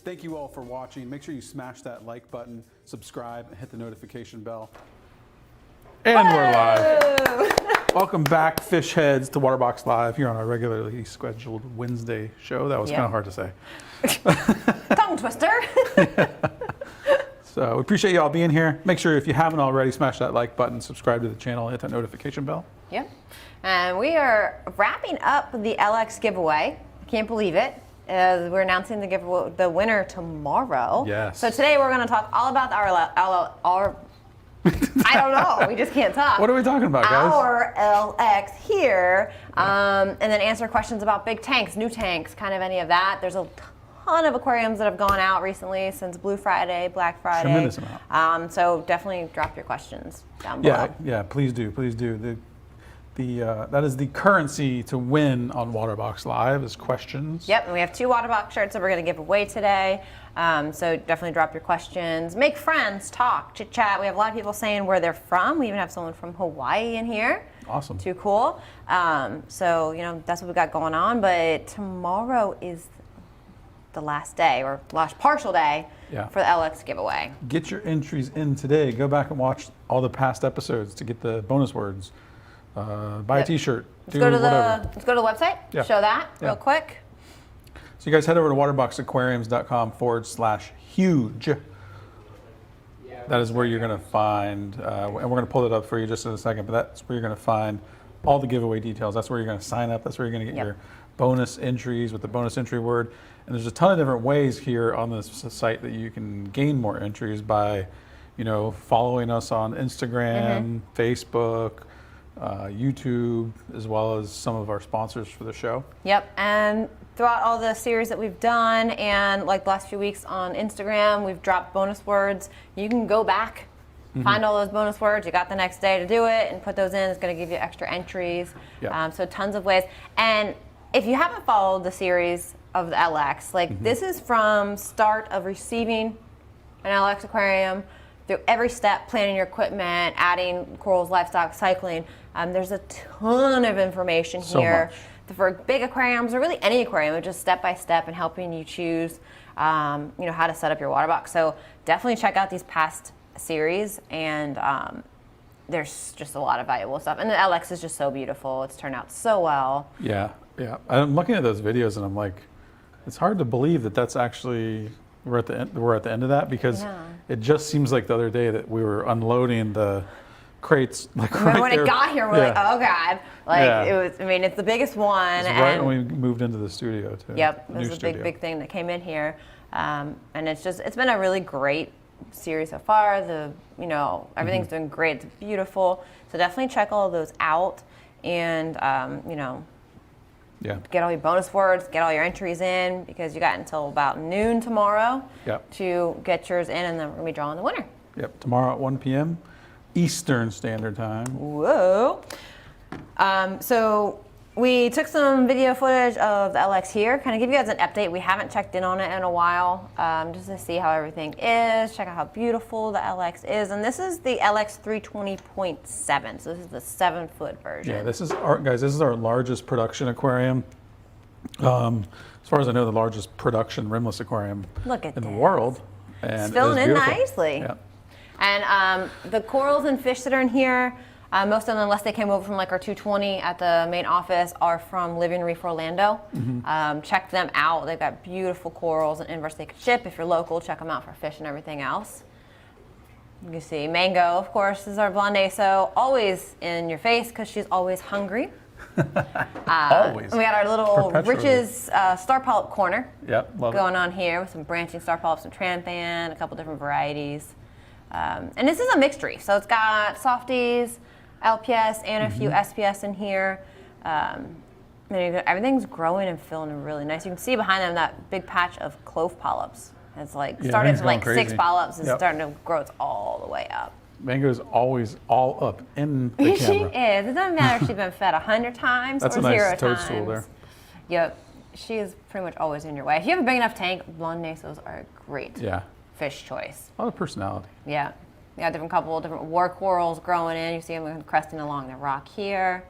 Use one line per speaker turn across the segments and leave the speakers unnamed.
Thank you all for watching. Make sure you smash that like button, subscribe, and hit the notification bell. And we're live. Welcome back, fish heads, to Waterbox Live here on our regularly scheduled Wednesday show. That was kind of hard to say.
Tongue twister.
So we appreciate you all being here. Make sure if you haven't already, smash that like button, subscribe to the channel, hit that notification bell.
Yep. And we are wrapping up the LX giveaway. I can't believe it. We're announcing the winner tomorrow.
Yes.
So today we're going to talk all about our I don't know. We just can't talk.
What are we talking about, guys?
Our LX here, and then answer questions about big tanks, new tanks, kind of any of that. There's a ton of aquariums that have gone out recently since Blue Friday, Black Friday.
Tremendous amount.
So definitely drop your questions down below.
Yeah, please do, please do. That is the currency to win on Waterbox Live is questions.
Yep, and we have 2 Waterbox shirts that we're going to give away today. So definitely drop your questions. Make friends, talk, chit chat. We have a lot of people saying where they're from. We even have someone from Hawaii in here.
Awesome.
Too cool. So, you know, that's what we got going on. But tomorrow is the last day, or last partial day, for the LX giveaway.
Get your entries in today. Go back and watch all the past episodes to get the bonus words. Buy a t-shirt.
Let's go to the website, show that real quick.
So you guys head over to waterboxaquariums.com/huge. That is where you're going to find, and we're going to pull it up for you just in a second, but that's where you're going to find all the giveaway details. That's where you're going to sign up. That's where you're going to get your bonus entries with the bonus entry word. And there's a ton of different ways here on this site that you can gain more entries by, you know, following us on Instagram, Facebook, YouTube, as well as some of our sponsors for the show. Yep,
and throughout all the series that we've done, and like the last few weeks on Instagram, we've dropped bonus words. You can go back, find all those bonus words. You got the next day to do it and put those in. It's going to give you extra entries. So tons of ways. And if you haven't followed the series of the LX, like this is from start of receiving an LX aquarium through every step, planning your equipment, adding corals, livestock, cycling. There's a ton of information here for big aquariums, or really any aquarium, just step by step and helping you choose, you know, how to set up your water box. So definitely check out these past series, and there's just a lot of valuable stuff. And the LX is just so beautiful. It's turned out so well.
Yeah. I'm looking at those videos and I'm like, it's hard to believe that that's actually we're at the end of that, because it just seems like the other day that we were unloading the crates. Like
remember when it got here, we're like, oh God. Like it was, I mean, it's the biggest one.
It's right when we moved into the studio too.
Yep, it was a big thing that came in here. And it's been a really great series so far. You know, everything's doing great. It's beautiful. So definitely check all of those out, and you know, get all your bonus words, get all your entries in, because you got until about noon tomorrow to get yours in, and then we're gonna be drawing the winner.
Yep, tomorrow at 1 p.m. Eastern Standard Time.
Whoa. So we took some video footage of the LX here, kind of give you guys an update. We haven't checked in on it in a while, just to see how everything is, check out how beautiful the LX is. And this is the LX 320.7, so this is the 7-foot version.
Yeah, this is our largest production aquarium. As far as I know, the largest production rimless aquarium in the world. And
it's filling in nicely.
Yeah.
And the corals and fish that are in here, most of them, unless they came over from like our 220 at the main office, are from Living Reef Orlando. Check them out. They've got beautiful corals and inverts they could ship. If you're local, check them out for fish and everything else. You can see Mango, of course, is our blonde, so always in your face because she's always hungry.
Always.
And we got our little Riches star polyp corner going on here with some branching star polyps and tranthan, a couple different varieties. And this is a mixed reef, so it's got softies, LPS, and a few SPS in here. Everything's growing and feeling really nice. You can see behind them that big patch of clove polyps. It's like started from like 6 polyps and starting to grow. It's all the way up.
Mango's always all up in the camera.
She is. It doesn't matter if she's been fed 100 times or 0 times.
That's a nice toadstool there.
Yep. She is pretty much always in your way. If you have a big enough tank, blonde nasos are a great fish choice.
A lot of personality.
Yeah. We got couple of different war corals growing in. You see them cresting along the rock here.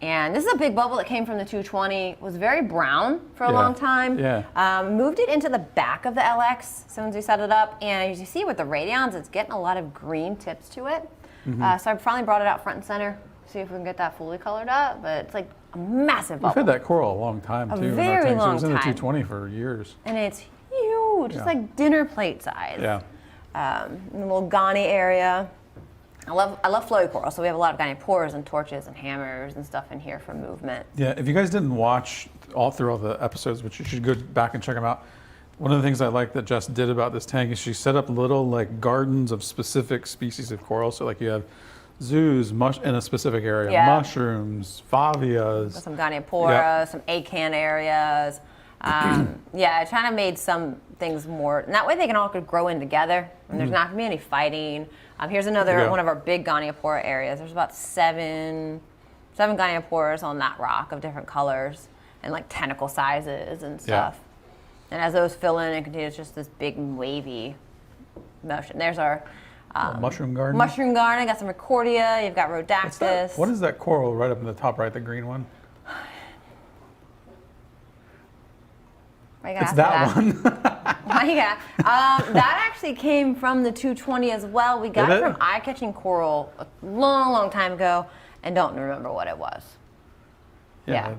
And this is a big bubble that came from the 220. It was very brown for a long time.
Yeah.
Moved it into the back of the LX as soon as we set it up. And as you see with the radions, it's getting a lot of green tips to it. So I finally brought it out front and center. See if we can get that fully colored up. But it's like a massive bubble.
We've had that coral a long time too.
A very
in our tanks.
long
It was in the
time.
220 for years.
And it's huge. It's like dinner plate size.
Yeah.
In the little Ghani area. I love flowy coral, so we have a lot of goniapores and torches and hammers and stuff in here for movement.
Yeah, if you guys didn't watch all through all the episodes, which you should go back and check them out, one of the things I like that Jess did about this tank is she set up little like gardens of specific species of coral. So like you have zoos in a specific area, mushrooms, favias.
Some goniapora, some acan areas. Yeah, I kind of made some things more, and that way they can all grow in together, and there's not gonna be any fighting. Here's another one of our big goniapora areas. There's about seven gonioporas on that rock of different colors and like tentacle sizes and stuff. And as those fill in and continue, it's just this big wavy motion. There's our
mushroom garden.
Mushroom garden. Got some Recordia. You've got Rhodactis.
What is that coral right up in the top right, the green one? It's that one.
That actually came from the 220 as well. We got it from Eye Catching Coral a long time ago and don't remember what it was.
Yeah.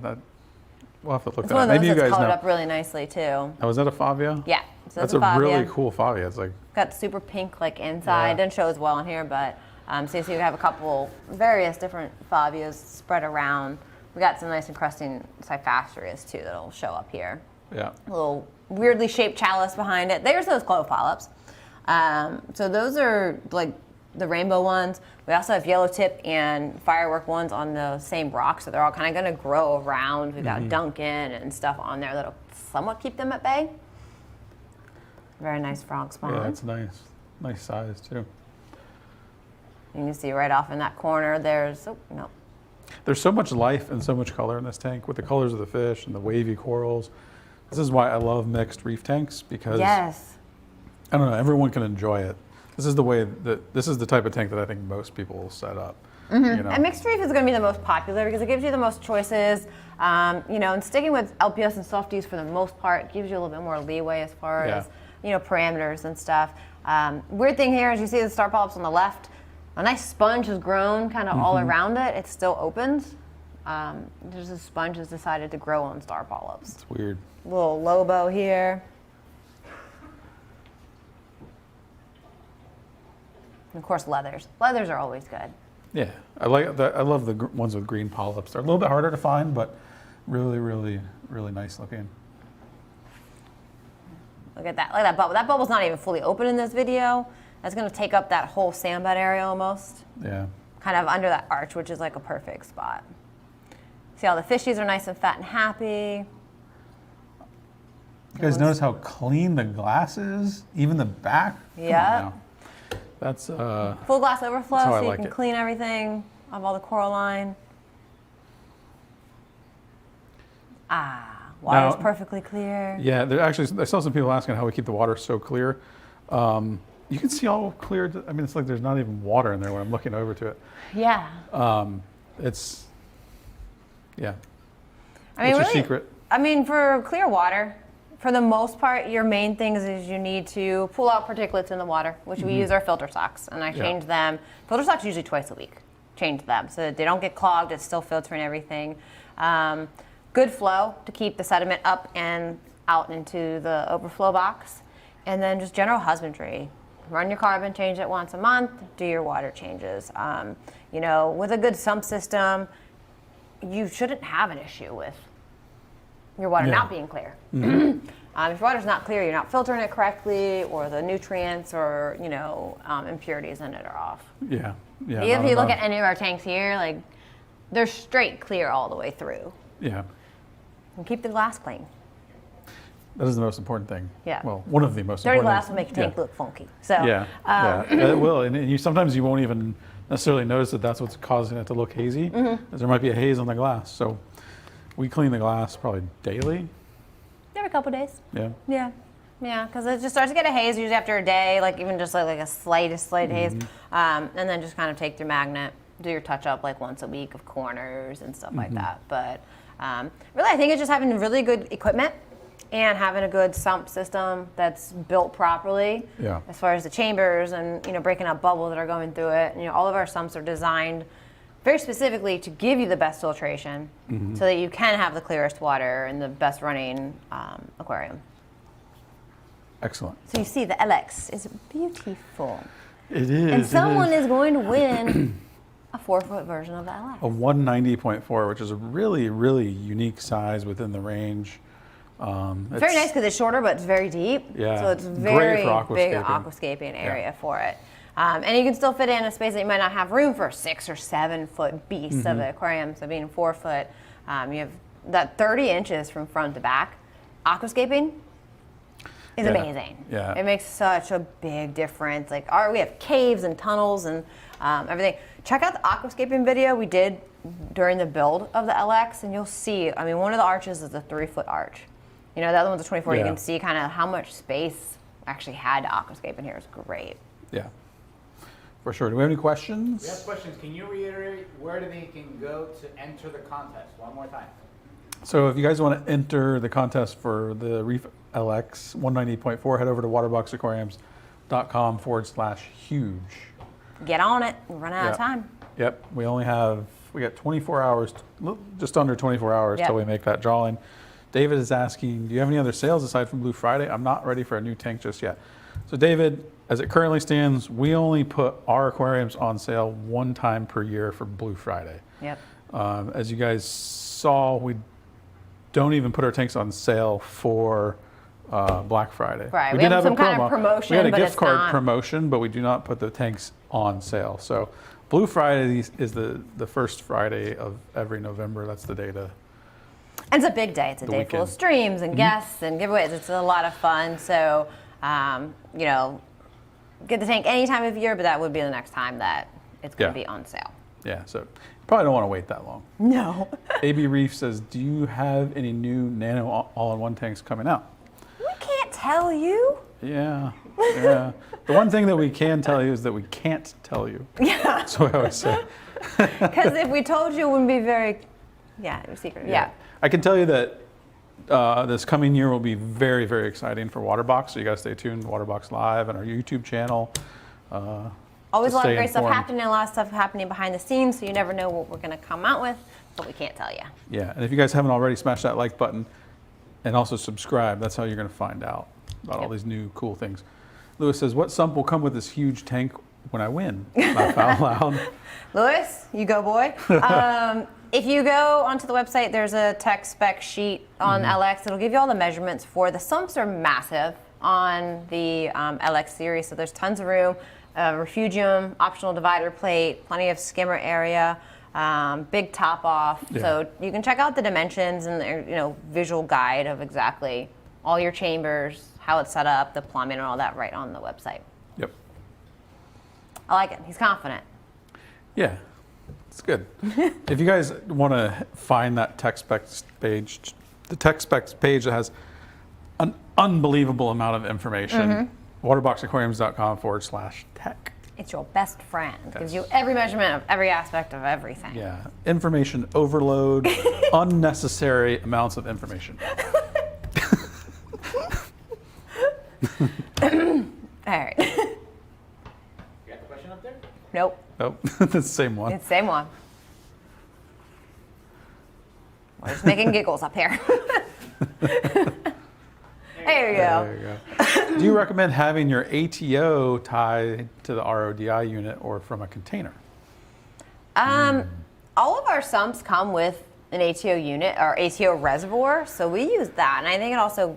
We'll have to look
it's
that
one
up.
of those
Maybe you
that's
guys
colored
know.
up really nicely too.
Oh, is that a favia?
Yeah. So
that's a really cool favia. It's like
got super pink like inside. Doesn't show as well in here, but so you see we have a couple various different favias spread around. We got some nice encrusting cyphasterias too that'll show up here.
Yeah.
A little weirdly shaped chalice behind it. There's those clove polyps. So those are like the rainbow ones. We also have yellow tip and firework ones on the same rock, so they're all kind of going to grow around. We've got Duncan and stuff on there that'll somewhat keep them at bay. Very nice frog spawn.
Yeah, it's nice. Nice size too.
You can see right off in that corner there's,
There's so much life and so much color in this tank with the colors of the fish and the wavy corals. This is why I love mixed reef tanks, because I don't know, everyone can enjoy it. This is the way this is the type of tank that I think most people will set up. You know?
And mixed reef is going to be the most popular because it gives you the most choices. And sticking with LPS and softies for the most part gives you a little bit more leeway as far as parameters and stuff. Weird thing here is you see the star polyps on the left. A nice sponge has grown kind of all around it. It still opens. There's a sponge has decided to grow on star polyps.
It's weird.
Little Lobo here. And of course, leathers. Leathers are always good.
Yeah, I love the ones with green polyps. They're a little bit harder to find, but really, really, really nice looking.
Look at that, look at that bubble. That bubble's not even fully open in this video. That's gonna take up that whole sandbed area almost.
Yeah.
Kind of under that arch, which is like a perfect spot. See all the fishies are nice and fat and happy.
You guys notice how clean the glass is? Even the back?
Yeah.
That's
full glass overflow,
how I
so you
like
can
it.
clean everything of all the coral line. Water's perfectly clear.
Yeah, I saw some people asking how we keep the water so clear. You can see all clear. I mean, it's like there's not even water in there when I'm looking over to it.
Yeah.
It's
I mean,
what's your
really,
secret?
I mean, for clear water, for the most part, your main things is you need to pull out particulates in the water, which we use our filter socks, and I change them. Filter socks usually twice a week. Change them so that they don't get clogged. It's still filtering everything. Good flow to keep the sediment up and out into the overflow box, and then just general husbandry. Run your carbon, change it once a month. Do your water changes. With a good sump system, you shouldn't have an issue with your water not being clear. If your water's not clear, you're not filtering it correctly, or the nutrients or impurities in it are off.
Yeah.
If you look at any of our tanks here, like they're straight clear all the way through.
Yeah.
And keep the glass clean.
That is the most important thing.
Yeah.
Well, one of the most
Dirty
important
glass will make your tank look funky. So.
It will, and sometimes you won't even necessarily notice that that's what's causing it to look hazy. Because there might be a haze on the glass. So we clean the glass probably daily.
Every couple days.
Yeah.
Yeah, because it just starts to get a haze usually after a day, like even just like a slight haze, and then just kind of take your magnet do your touch up like once a week of corners and stuff like that. But really, I think it's just having really good equipment and having a good sump system that's built properly as far as the chambers and, you know, breaking up bubbles that are going through it. And, you know, all of our sumps are designed very specifically to give you the best filtration so that you can have the clearest water and the best running aquarium.
Excellent.
So you see the LX is beautiful.
It is.
And someone is going to win a 4-foot version of the LX.
A 190.4, which is a really, really unique size within the range.
It's very nice because it's shorter, but it's very deep.
Yeah.
So it's very big aquascaping area for it. And you can still fit in a space that you might not have room for a 6 or 7 foot beast of the aquarium. So being 4 foot, you have that 30 inches from front to back. Aquascaping is amazing.
Yeah.
It makes such a big difference. Like we have caves and tunnels and everything. Check out the aquascaping video we did during the build of the LX, and you'll see. I mean, one of the arches is a 3-foot arch. You know, the other one's a 24. You can see kind of how much space actually had to aquascape in here. It's great.
Yeah, for sure. Do we have any questions?
We have questions. Can you reiterate where they can go to enter the contest one more time?
So if you guys want to enter the contest for the Reef LX 190.4, head over to waterboxaquariums.com/huge.
Get on it. We're running out of time.
Yep. We got 24 hours, just under 24 hours till we make that drawing. David is asking, do you have any other sales aside from Blue Friday? I'm not ready for a new tank just yet. So David, as it currently stands, we only put our aquariums on sale 1 time per year for Blue Friday.
Yep.
As you guys saw, we don't even put our tanks on sale for Black Friday.
Right.
We
We
did
have
have
some
a promo.
kind of promotion,
We had a
but
gift
it's
card
not-
promotion, but we do not put the tanks on sale. So Blue Friday is the first Friday of every November. That's the day to.
And it's a big day. It's a day full of
weekend.
streams and guests and giveaways. It's a lot of fun. So, you know, get the tank any time of year, but that would be the next time that it's going to be on sale.
Yeah, so you probably don't want to wait that long.
No.
AB Reef says, do you have any new nano all-in-one tanks coming out?
We can't tell you.
Yeah. The one thing that we can tell you is that we can't tell you. Yeah. That's what I always say.
Because if we told you, it wouldn't be very, it was secret. Yeah.
I can tell you that this coming year will be very, very exciting for Waterbox. So you got to stay tuned. Waterbox Live and our YouTube channel.
Always a lot of
stay
great stuff
informed.
happening, a lot of stuff happening behind the scenes, so you never know what we're going to come out with, but we can't tell you.
Yeah, and if you guys haven't already, smash that like button and also subscribe. That's how you're going to find out about all these new cool things. Lewis says, what sump will come with this huge tank when I win? Laugh out loud.
Lewis, you go, boy. If you go onto the website, there's a tech spec sheet on LX. It'll give you all the measurements for the sumps are massive on the LX series, so there's tons of room. Refugium, optional divider plate, plenty of skimmer area, big top off.
Yeah.
So you can check out the dimensions and the visual guide of exactly all your chambers, how it's set up, the plumbing and all that right on the website.
Yep.
I like it. He's confident.
Yeah, it's good. If you guys want to find that tech specs page, the tech specs page that has an unbelievable amount of information, waterboxaquariums.com/tech.
It's your best friend. Gives you every measurement of every aspect of everything.
Yeah, information overload, unnecessary amounts of information.
All right.
You got the question up there?
Nope.
Oh, the same one.
It's the same one. We're just making giggles up here. There you go.
There you go. Do you recommend having your ATO tied to the RODI unit or from a container?
All of our sumps come with an ATO unit or ATO reservoir, so we use that, and I think it also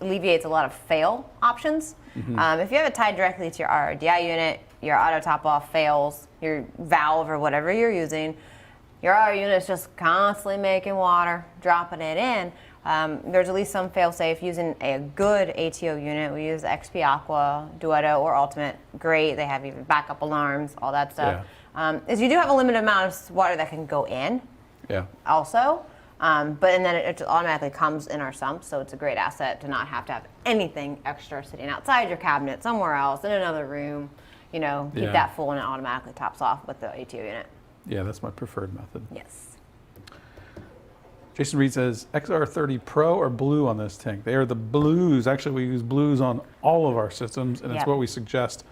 alleviates a lot of fail options. If you have it tied directly to your RODI unit, your auto top off fails, your valve or whatever you're using, your RO unit is just constantly making water, dropping it in. There's at least some fail-safe using a good ATO unit. We use XP Aqua, Duetto, or Ultimate. Great. They have even backup alarms, all that stuff. Is you do have a limited amount of water that can go in.
Yeah.
Also, and then it automatically comes in our sump, so it's a great asset to not have to have anything extra sitting outside your cabinet somewhere else in another room. Keep that full and it automatically tops off with the ATO unit.
Yeah, that's my preferred method.
Yes.
Jason Reed says, XR30 Pro or blue on this tank? They are the blues. Actually, we use blues on all of our systems, and it's
Yep.
what we suggest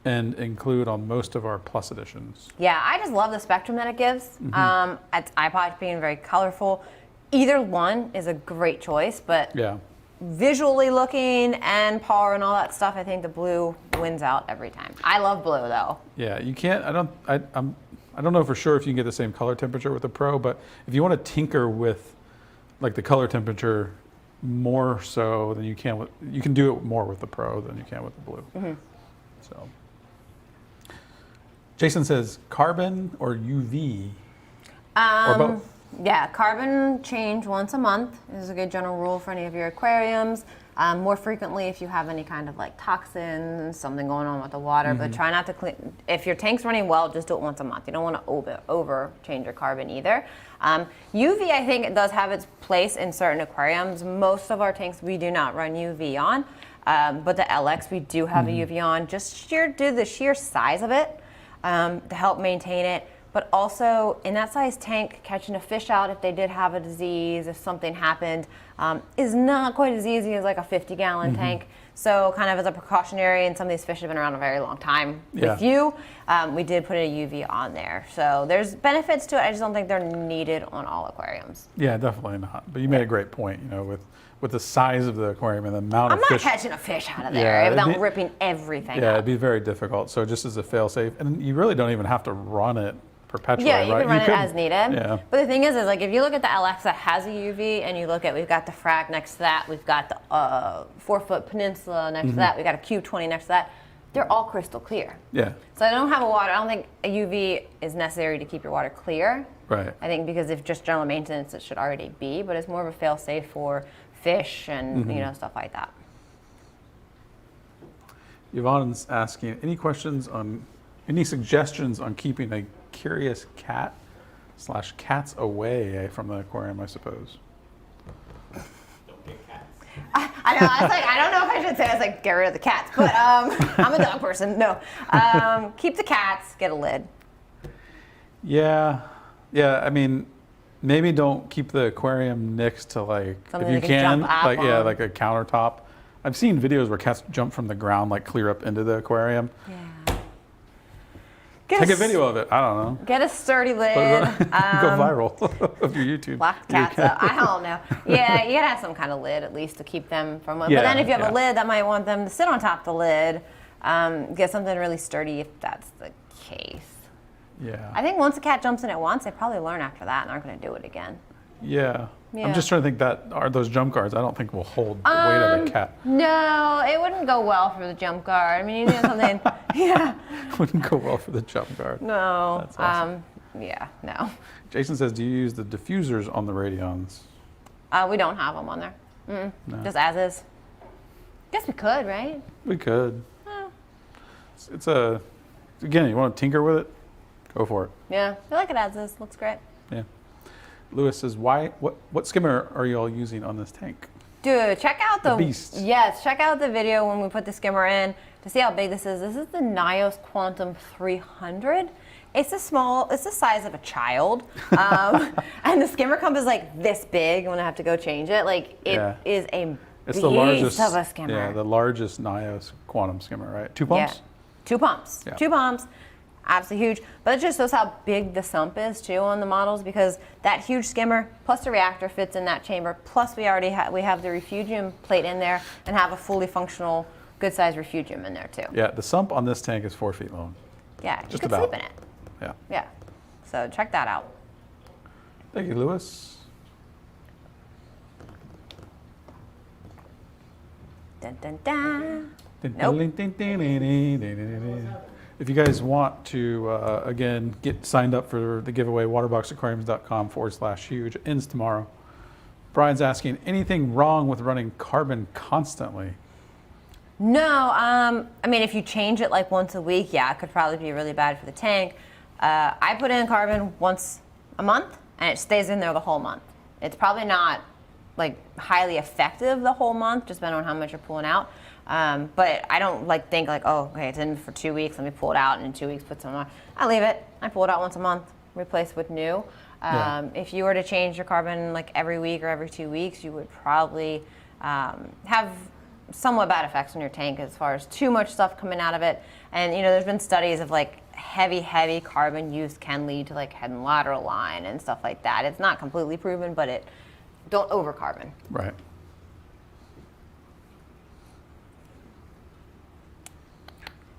and include on most of our Plus editions.
Yeah, I just love the spectrum that it gives. It's iPod being very colorful. Either one is a great choice, but
Yeah.
visually looking and power and all that stuff, I think the blue wins out every time. I love blue though.
Yeah, you can't, I don't know for sure if you can get the same color temperature with the Pro, but if you want to tinker with like the color temperature more so than you can with, you can do it more with the Pro than you can with the blue. So, Jason says, carbon or UV? Or both?
Yeah, carbon change once a month is a good general rule for any of your aquariums. More frequently if you have any kind of like toxins, something going on with the water, but try not to clean. If your tank's running well, just do it once a month. You don't want to over change your carbon either. UV, I think, it does have its place in certain aquariums. Most of our tanks we do not run UV on, but the LX we do have a UV on, just due to the sheer size of it, to help maintain it. But also in that size tank, catching a fish out if they did have a disease, if something happened, is not quite as easy as like a 50-gallon tank. So kind of as a precautionary, and some of these fish have been around a very long time with you, we did put a UV on there. So there's benefits to it. I just don't think they're needed on all aquariums.
Yeah, definitely not. But you made a great point, you know, with the size of the aquarium and the amount of fish.
I'm not catching a fish out of there without ripping everything
Yeah,
up.
it'd be very difficult. So just as a fail-safe, and you really don't even have to run it perpetually,
Yeah, you
right?
can run it as needed.
Yeah.
But the thing is like if you look at the LX that has a UV and you look at, we've got the Frag next to that, we've got the 4-foot Peninsula next to that, we got a Q20 next to that, they're all crystal clear.
Yeah,
So I don't think a UV is necessary to keep your water clear.
right.
I think because if just general maintenance, it should already be, but it's more of a fail-safe for fish and you know, stuff like that.
Yvonne's asking, any suggestions on keeping a curious cat / cats away from the aquarium, I suppose?
I know. I was like, I don't know if I should say. I was like, get rid of the cats, but I'm a dog person. No, keep the cats. Get a lid.
Yeah. I mean, maybe don't keep the aquarium next to like,
Something
if you
they can
can,
jump up
like
on.
like a countertop. I've seen videos where cats jump from the ground, like clear up into the aquarium.
Yeah.
Take a video of it. I don't know.
Get a sturdy lid.
Go viral of your YouTube.
Lock the cats up. I don't know. Yeah, you gotta have some kind of lid at least to keep them from.
Yeah,
but then if you have
yeah.
a lid, that might want them to sit on top of the lid. Get something really sturdy if that's the case.
Yeah.
I think once a cat jumps in it once, they probably learn after that and aren't going to do it again.
Yeah.
Yeah.
I'm just trying to think those jump guards, I don't think will hold the weight of a cat.
No, it wouldn't go well for the jump guard. I mean, you need something. Yeah.
Wouldn't go well for the jump guard.
No.
That's awesome.
Yeah. No.
Jason says, do you use the diffusers on the Radions?
We don't have them on there.
No.
Just as is. Guess we could, right?
We could.
Oh.
It's again, you want to tinker with it? Go for it.
Yeah. I like it as is. Looks great.
Yeah. Lewis says, what skimmer are you all using on this tank?
Dude, check out the
beast.
Yes, check out the video when we put the skimmer in to see how big this is. This is the NYOS Quantum 300. It's the size of a child. And the skimmer cup is like this big when I have to go change it. Like it is a
It's
beast
the largest
of a skimmer.
Yeah, the largest NYOS quantum skimmer, right? 2 pumps?
Yeah. 2 pumps.
Yeah.
2 pumps. Absolutely huge. But it just shows how big the sump is too on the models, because that huge skimmer plus the reactor fits in that chamber. Plus we already have the refugium plate in there and have a fully functional, good sized refugium in there too.
Yeah, the sump on this tank is 4 feet long.
Yeah, you
Just
could
about.
sleep in it.
Yeah.
Yeah. So check that out.
Thank you, Lewis.
Dun, dun, dun.
If you guys want to, again, get signed up for the giveaway, waterboxaquariums.com/huge. It ends tomorrow. Brian's asking, anything wrong with running carbon constantly?
No, I mean, if you change it like once a week, yeah, it could probably be really bad for the tank. I put in carbon once a month, and it stays in there the whole month. It's probably not like highly effective the whole month, just depending on how much you're pulling out. But I don't like think like, oh, okay, it's in for 2 weeks. Let me pull it out, and in 2 weeks put some on. I leave it. I pull it out once a month, replace with new. If you were to change your carbon like every week or every 2 weeks, you would probably have somewhat bad effects on your tank as far as too much stuff coming out of it. And there's been studies of like heavy carbon use can lead to like head and lateral line and stuff like that. It's not completely proven, but don't over carbon.
Right.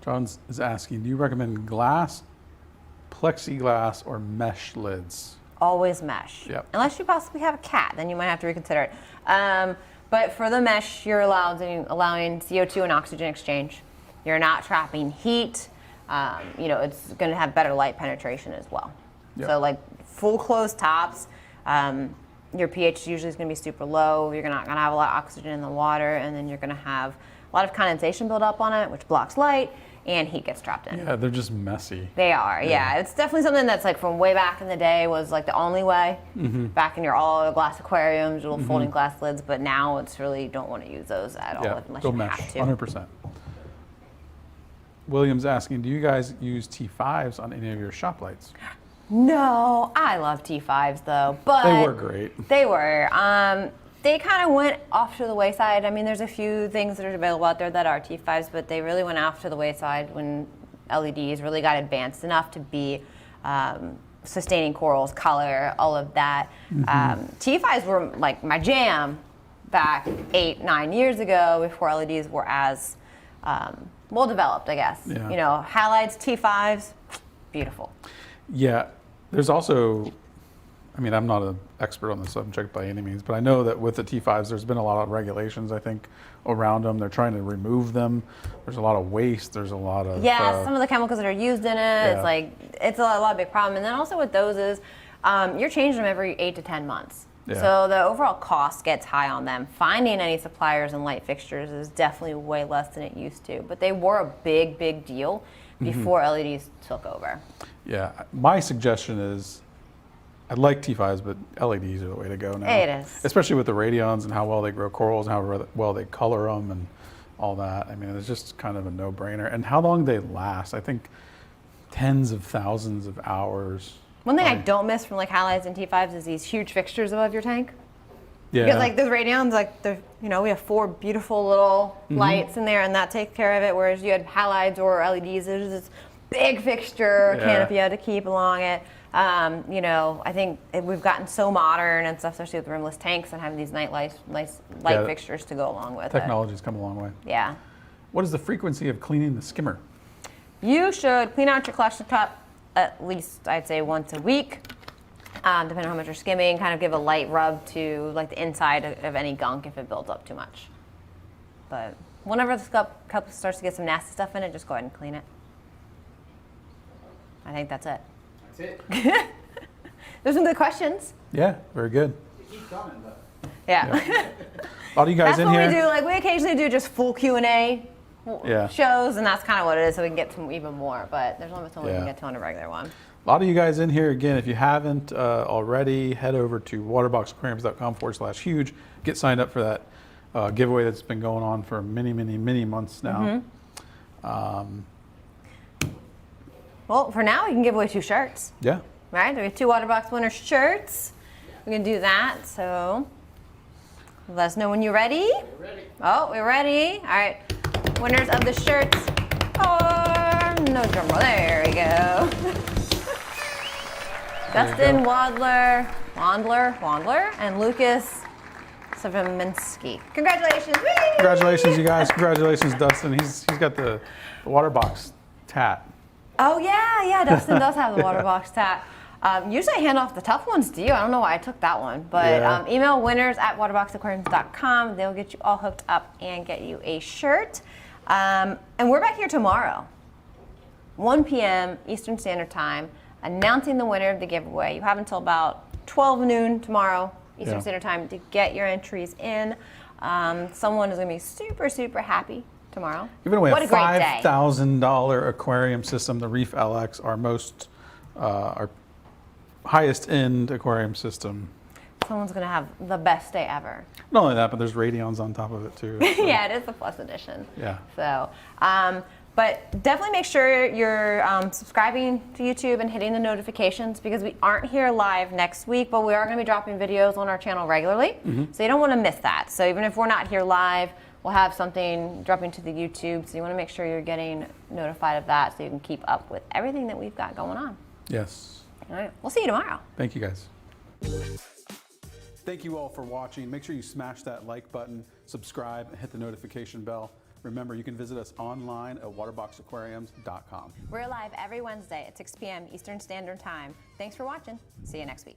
John is asking, do you recommend glass, plexiglass, or mesh lids?
Always mesh.
Yep.
Unless you possibly have a cat, then you might have to reconsider it. But for the mesh, you're allowing CO2 and oxygen exchange. You're not trapping heat. It's going to have better light penetration as well.
Yep.
So like full closed tops, your pH usually is going to be super low. You're not going to have a lot of oxygen in the water, and then you're going to have a lot of condensation build up on it, which blocks light, and heat gets trapped in.
Yeah, they're just messy.
They are, yeah. It's definitely something that's like from way back in the day was like the only way. Back in your all glass aquariums, your little folding glass lids, but now it's really don't want to use those at all unless
go
you
mesh,
have to.
100%. William's asking, do you guys use T5s on any of your shop lights?
No, I love T5s though, but
They were great.
They were. They kind of went off to the wayside. I mean, there's a few things that are available out there that are T5s, but they really went off to the wayside when LEDs really got advanced enough to be sustaining corals, color, all of that. T5s were like my jam back 8-9 years ago before LEDs were as well developed, I guess.
Yeah.
Halides, T5s, beautiful.
Yeah, there's also, I mean, I'm not an expert on the subject by any means, but I know that with the T5s, there's been a lot of regulations, I think, around them. They're trying to remove them. There's a lot of waste. There's a lot of...
some of the chemicals that are used in it, it's a lot of big problem. And then also with those is, you're changing them every 8 to 10 months.
Yeah.
So the overall cost gets high on them. Finding any suppliers and light fixtures is definitely way less than it used to. But they were a big deal before LEDs took over.
Yeah, my suggestion is, I like T5s, but LEDs are the way to go now.
It is.
Especially with the radions and how well they grow corals and how well they color them and all that. I mean, it's just kind of a no-brainer. And how long they last, I think tens of thousands of hours.
One thing I don't miss from like halides and T5s is these huge fixtures above your tank.
Yeah.
Because like those radions, like we have 4 beautiful little lights in there, and that takes care of it. Whereas you had halides or LEDs, there's this big fixture canopy you had to keep along it. I think we've gotten so modern and stuff, especially with rimless tanks and having these night light fixtures to go along with
Technology's come a long way.
it. Yeah.
What is the frequency of cleaning the skimmer?
You should clean out your collection top at least, I'd say, once a week, depending on how much you're skimming. Kind of give a light rub to like the inside of any gunk if it builds up too much. But whenever the cup starts to get some nasty stuff in it, just go ahead and clean it. I think that's it.
That's it.
There's some good questions.
Yeah, very good.
They keep coming, though.
Yeah.
A lot of you guys
That's
in
what
here.
we do. Like we occasionally do just full Q&A
Yeah.
shows, and that's kind of what it is, so we can get to even more. But there's only so much we
Yeah.
can get to on a regular one.
A lot of you guys in here, again, if you haven't already, head over to waterboxaquariums.com/huge. Get signed up for that giveaway that's been going on for many months now.
Well, for now, we can give away 2 shirts.
Yeah.
Right? We have 2 Waterbox winner shirts. We can do that. So let us know when you're ready.
We're ready.
Oh, we're ready. All right. Winners of the shirts are no drum roll. There we go. Dustin Wandler, and Lucas Savaminsky. Congratulations. Whee!
Congratulations, you guys. Congratulations, Dustin. He's got the Waterbox tat.
Oh, yeah, Dustin does have the Waterbox tat. Usually I hand off the tough ones to you. I don't know why I took that one. But email winners@waterboxaquariums.com. They'll get you all hooked up and get you a shirt. And we're back here tomorrow, 1 p.m. Eastern Standard Time, announcing the winner of the giveaway. You have until about 12 noon tomorrow, Eastern Standard Time, to get your entries in. Someone is going to be super happy tomorrow.
Giving away
what
a
a great day.
$5,000 aquarium system, the REEF LX, our highest end aquarium system.
someone's gonna have the best day ever.
Not only that, but there's radions on top of it too. So,
Yeah, it is the plus edition.
Yeah.
So, but definitely make sure you're subscribing to YouTube and hitting the notifications, because we aren't here live next week, but we are going to be dropping videos on our channel regularly. So you don't want to miss that. So even if we're not here live, we'll have something dropping to the YouTube. So you want to make sure you're getting notified of that so you can keep up with everything that we've got going on.
Yes.
All right. We'll see you tomorrow.
Thank you guys. Thank you all for watching. Make sure you smash that like button, subscribe, and hit the notification bell. Remember, you can visit us online at waterboxaquariums.com.
We're live every Wednesday at 6 p.m. Eastern Standard Time. Thanks for watching. See you next week.